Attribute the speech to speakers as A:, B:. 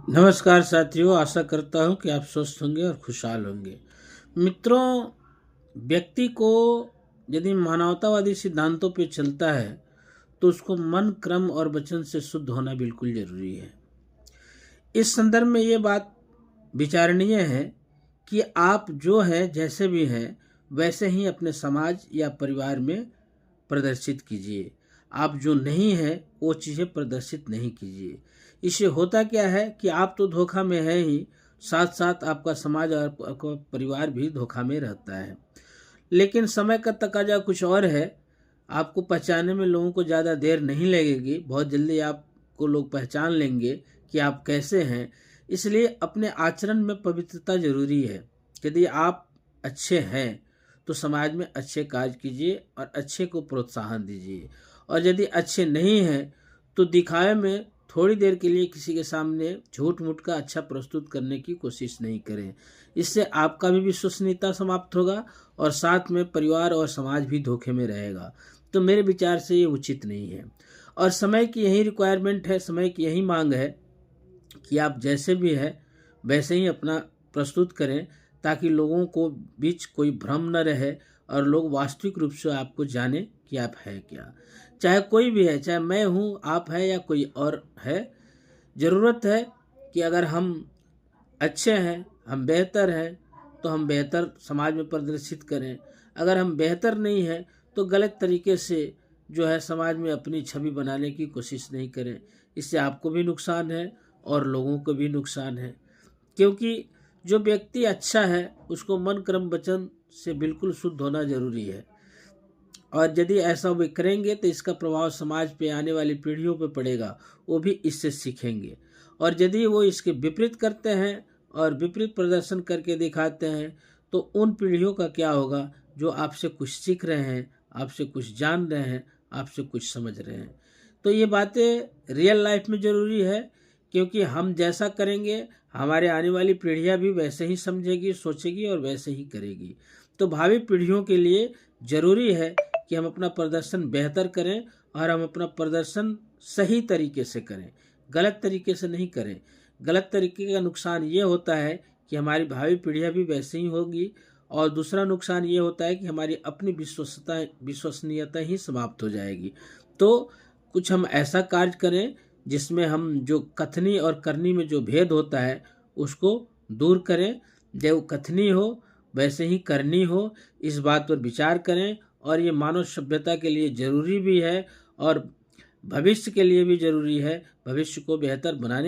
A: नमस्कार साथियों, आशा करता हूँ कि आप स्वस्थ होंगे और खुशहाल होंगे। मित्रों, व्यक्ति को यदि मानवतावादी सिद्धांतों पे चलता है तो उसको मन, क्रम और वचन से शुद्ध होना बिल्कुल जरूरी है। इस संदर्भ में ये बात विचारणीय है कि आप जो है जैसे भी हैं वैसे ही अपने समाज या परिवार में प्रदर्शित कीजिए। आप जो नहीं हैं वो चीज़ें प्रदर्शित नहीं कीजिए। इससे होता क्या है कि आप तो धोखा में है ही, साथ साथ आपका समाज और आपका परिवार भी धोखा में रहता है। लेकिन समय का तकाजा कुछ और है। आपको पहचानने में लोगों को ज़्यादा देर नहीं लगेगी, बहुत जल्दी आपको लोग पहचान लेंगे कि आप कैसे हैं। इसलिए अपने आचरण में पवित्रता जरूरी है। यदि आप अच्छे हैं तो समाज में अच्छे कार्य कीजिए और अच्छे को प्रोत्साहन दीजिए, और यदि अच्छे नहीं हैं तो दिखावे में थोड़ी देर के लिए किसी के सामने झूठ मूठ का अच्छा प्रस्तुत करने की कोशिश नहीं करें। इससे आपका भी विश्वसनीयता समाप्त होगा और साथ में परिवार और समाज भी धोखे में रहेगा। तो मेरे विचार से ये उचित नहीं है, और समय की यही रिक्वायरमेंट है, समय की यही मांग है कि आप जैसे भी है वैसे ही अपना प्रस्तुत करें, ताकि लोगों को बीच कोई भ्रम न रहे और लोग वास्तविक रूप से आपको जाने कि आप है क्या। चाहे कोई भी है, चाहे मैं हूँ, आप है या कोई और है, ज़रूरत है कि अगर हम अच्छे हैं, हम बेहतर हैं, तो हम बेहतर समाज में प्रदर्शित करें। अगर हम बेहतर नहीं हैं तो गलत तरीके से जो है समाज में अपनी छवि बनाने की कोशिश नहीं करें। इससे आपको भी नुकसान है और लोगों को भी नुकसान है। क्योंकि जो व्यक्ति अच्छा है उसको मन, क्रम, वचन से बिल्कुल शुद्ध होना जरूरी है, और यदि ऐसा वे करेंगे तो इसका प्रभाव समाज पे, आने वाली पीढ़ियों पे पड़ेगा। वो भी इससे सीखेंगे। और यदि वो इसके विपरीत करते हैं और विपरीत प्रदर्शन करके दिखाते हैं तो उन पीढ़ियों का क्या होगा जो आपसे कुछ सीख रहे हैं, आपसे कुछ जान रहे हैं, आपसे कुछ समझ रहे हैं। तो ये बातें रियल लाइफ में ज़रूरी है, क्योंकि हम जैसा करेंगे हमारे आने वाली पीढ़ियाँ भी वैसे ही समझेगी, सोचेगी और वैसे ही करेगी। तो भावी पीढ़ियों के लिए ज़रूरी है कि हम अपना प्रदर्शन बेहतर करें और हम अपना प्रदर्शन सही तरीके से करें, गलत तरीके से नहीं करें। गलत तरीके का नुकसान ये होता है कि हमारी भावी पीढ़ियाँ भी वैसे ही होगी, और दूसरा नुकसान ये होता है कि हमारी अपनी विश्वसनीयता ही समाप्त हो जाएगी। तो कुछ हम ऐसा कार्य करें जिसमें हम जो कथनी और करनी में जो भेद होता है उसको दूर करें। जो कथनी हो वैसे ही करनी हो, इस बात पर विचार करें। और ये मानव सभ्यता के लिए ज़रूरी भी है और भविष्य के लिए भी ज़रूरी है। भविष्य को बेहतर बनाने